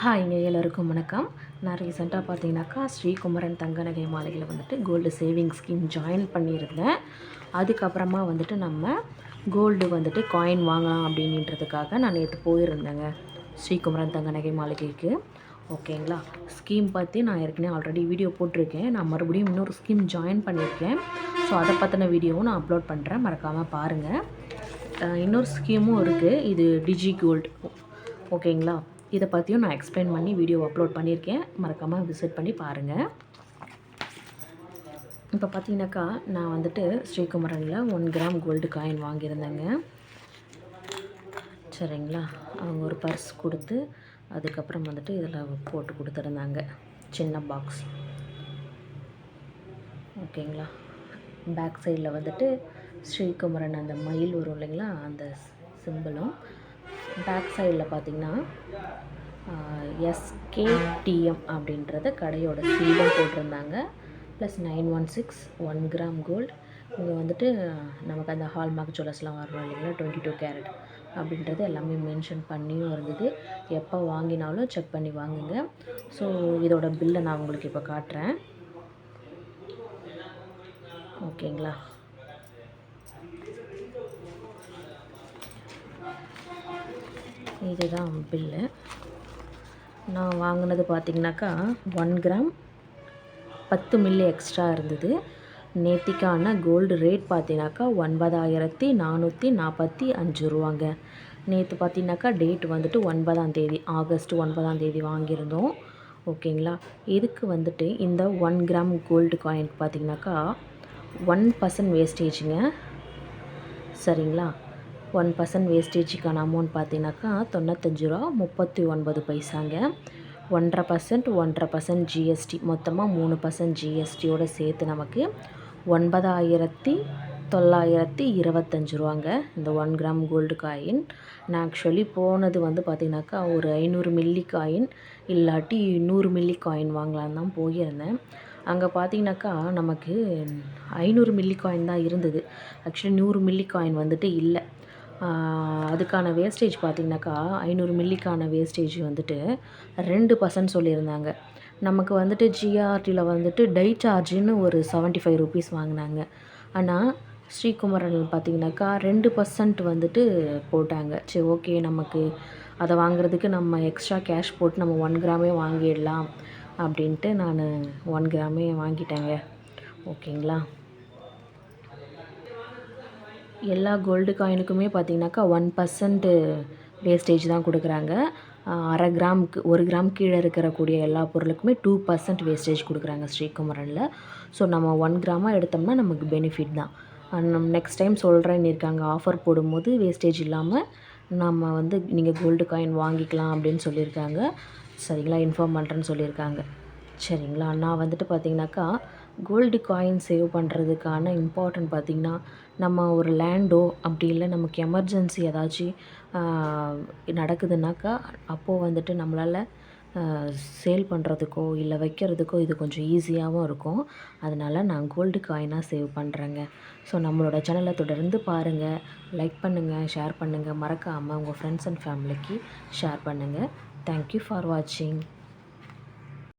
ஹாய்ங்க எல்லோருக்கும் வணக்கம். நான் ரீசெண்டாக பார்த்தீங்கன்னாக்கா ஸ்ரீகுமரன் தங்க நகை மாளிகையில் வந்துட்டு கோல்டு சேவிங் ஸ்கீம் ஜாயின் பண்ணியிருந்தேன். அதுக்கப்புறமா வந்துட்டு நம்ம கோல்டு வந்துட்டு காயின் வாங்கலாம் அப்படின்றதுக்காக நான் நேற்று போயிருந்தேங்க ஸ்ரீகுமரன் தங்க நகை மாளிகைக்கு. ஓகேங்களா, ஸ்கீம் பற்றி நான் ஏற்கனவே ஆல்ரெடி வீடியோ போட்டிருக்கேன். நான் மறுபடியும் இன்னொரு ஸ்கீம் ஜாயின் பண்ணியிருக்கேன். ஸோ அதை பற்றின வீடியோவும் நான் அப்லோட் பண்ணுறேன், மறக்காமல் பாருங்கள். இன்னொரு ஸ்கீமும் இருக்குது, இது டிஜி கோல்டு. ஓகேங்களா, இதை பற்றியும் நான் எக்ஸ்பிளைன் பண்ணி வீடியோ அப்லோட் பண்ணியிருக்கேன், மறக்காமல் விசிட் பண்ணி பாருங்கள். இப்போ பார்த்தீங்கன்னாக்கா நான் வந்துட்டு ஸ்ரீகுமரனில் 1 கிராம் கோல்டு காயின் வாங்கியிருந்தேங்க. சரிங்களா, அவங்க ஒரு பர்ஸ் கொடுத்து அதுக்கப்புறம் வந்துட்டு இதில் போட்டு கொடுத்துருந்தாங்க, சின்ன பாக்ஸ். ஓகேங்களா, பேக் சைடில் வந்துட்டு ஸ்ரீகுமரன் அந்த மயில் வரும் இல்லைங்களா, அந்த சிம்பிளும். பேக் சைடில் பார்த்திங்கன்னா SKTM அப்படின்றத கடையோட சீலும் போட்டிருந்தாங்க. Plus 916 1 gram gold. இங்கே வந்துட்டு நமக்கு அந்த ஹால்மார்க் ஜுவல்லர்ஸ்லாம் வரும் இல்லைங்களா, 22 கேரட் அப்படின்றது எல்லாமே மென்ஷன் பண்ணியும் இருந்தது. எப்போ வாங்கினாலும் செக் பண்ணி வாங்குங்க. ஸோ இதோட பில்லை நான் உங்களுக்கு இப்போ காட்டுறேன். ஓகேங்களா, இதுதான் பில்லு. நான் வாங்கினது பார்த்திங்கனாக்கா 1 கிராம் 10 மில்லி எக்ஸ்ட்ரா இருந்தது. நேத்திக்கான கோல்டு ரேட் பார்த்திங்கனாக்கா 9445 ரூபாங்க. நேற்று பார்த்திங்கனாக்கா டேட் வந்துட்டு 9ஆம் தேதி, ஆகஸ்ட் 9ஆம் தேதி வாங்கியிருந்தோம். ஓகேங்களா, இதுக்கு வந்துட்டு இந்த 1 கிராம் கோல்டு காயினுக்கு பார்த்திங்கனாக்கா 1% வேஸ்டேஜுங்க. சரிங்களா, 1% வேஸ்டேஜுக்கான அமௌண்ட் பார்த்திங்கனாக்கா 95 ரூபா 39 பைசாங்க. 1.5% ஜிஎஸ்டி, மொத்தமாக 3% ஜிஎஸ்டியோடு சேர்த்து நமக்கு 9925 ரூபாங்க இந்த 1 கிராம் கோல்டு காயின். நான் ஆக்சுவலி போனது வந்து பார்த்திங்கனாக்கா ஒரு 500 மில்லி காயின் இல்லாட்டி 100 மில்லி காயின் வாங்கலான்னு தான் போயிருந்தேன். அங்கே பார்த்திங்கனாக்கா நமக்கு 500 மில்லி காயின் தான் இருந்தது. ஆக்சுவலி 100 மில்லி காயின் வந்துட்டு இல்லை. அதுக்கான வேஸ்டேஜ் பார்த்திங்கனாக்கா 500 மில்லிக்கான வேஸ்டேஜ் வந்துட்டு 2% சொல்லியிருந்தாங்க. நமக்கு வந்துட்டு ஜிஆர்டியில் வந்துட்டு டை சார்ஜுன்னு ஒரு 75 ருபீஸ் வாங்கினாங்க. ஆனால் ஸ்ரீகுமரன் பார்த்திங்கனாக்கா 2% வந்துட்டு போட்டாங்க. சரி, ஓகே, நமக்கு அதை வாங்குறதுக்கு நம்ம எக்ஸ்ட்ரா கேஷ் போட்டு நம்ம 1 கிராமே வாங்கிடலாம் அப்படின்ட்டு நான் 1 கிராமே வாங்கிட்டேங்க. ஓகேங்களா, எல்லா கோல்டு காயினுக்குமே பார்த்திங்கனாக்கா 1% வேஸ்டேஜ் தான் கொடுக்குறாங்க. 1/2 கிராமுக்கு 1 கிராம் கீழே இருக்கக்கூடிய எல்லா பொருளுக்குமே 2% வேஸ்டேஜ் கொடுக்குறாங்க ஸ்ரீகுமரனில். ஸோ நம்ம 1 கிராமாக எடுத்தோம்னா நமக்கு பெனிஃபிட் தான். நெக்ஸ்ட் டைம் சொல்கிறேன்னு இருக்காங்க, ஆஃபர் போடும்போது வேஸ்டேஜ் இல்லாமல் நம்ம வந்து நீங்கள் கோல்டு காயின் வாங்கிக்கலாம் அப்படின்னு சொல்லியிருக்காங்க. சரிங்களா, இன்ஃபார்ம் பண்ணுறேன்னு சொல்லியிருக்காங்க. சரிங்களா, நான் வந்துட்டு பார்த்திங்கனாக்கா கோல்டு காயின் சேவ் பண்ணுறதுக்கான இம்பார்ட்டன்ட் பார்த்திங்கன்னா, நம்ம ஒரு லேண்டோ அப்படி இல்லை நமக்கு எமர்ஜென்சி ஏதாச்சும் நடக்குதுனாக்கா அப்போது வந்துட்டு நம்மளால் சேல் பண்ணுறதுக்கோ இல்லை வைக்கிறதுக்கோ இது கொஞ்சம் ஈஸியாகவும் இருக்கும். அதனால் நான் கோல்டு காயினாக சேவ் பண்ணுறேங்க. ஸோ நம்மளோட சேனலை தொடர்ந்து பாருங்கள், லைக் பண்ணுங்கள், ஷேர் பண்ணுங்கள், மறக்காமல் உங்கள் ஃப்ரெண்ட்ஸ் அண்ட் ஃபேமிலிக்கு ஷேர் பண்ணுங்கள். தேங்க்யூ ஃபார் வாட்சிங்.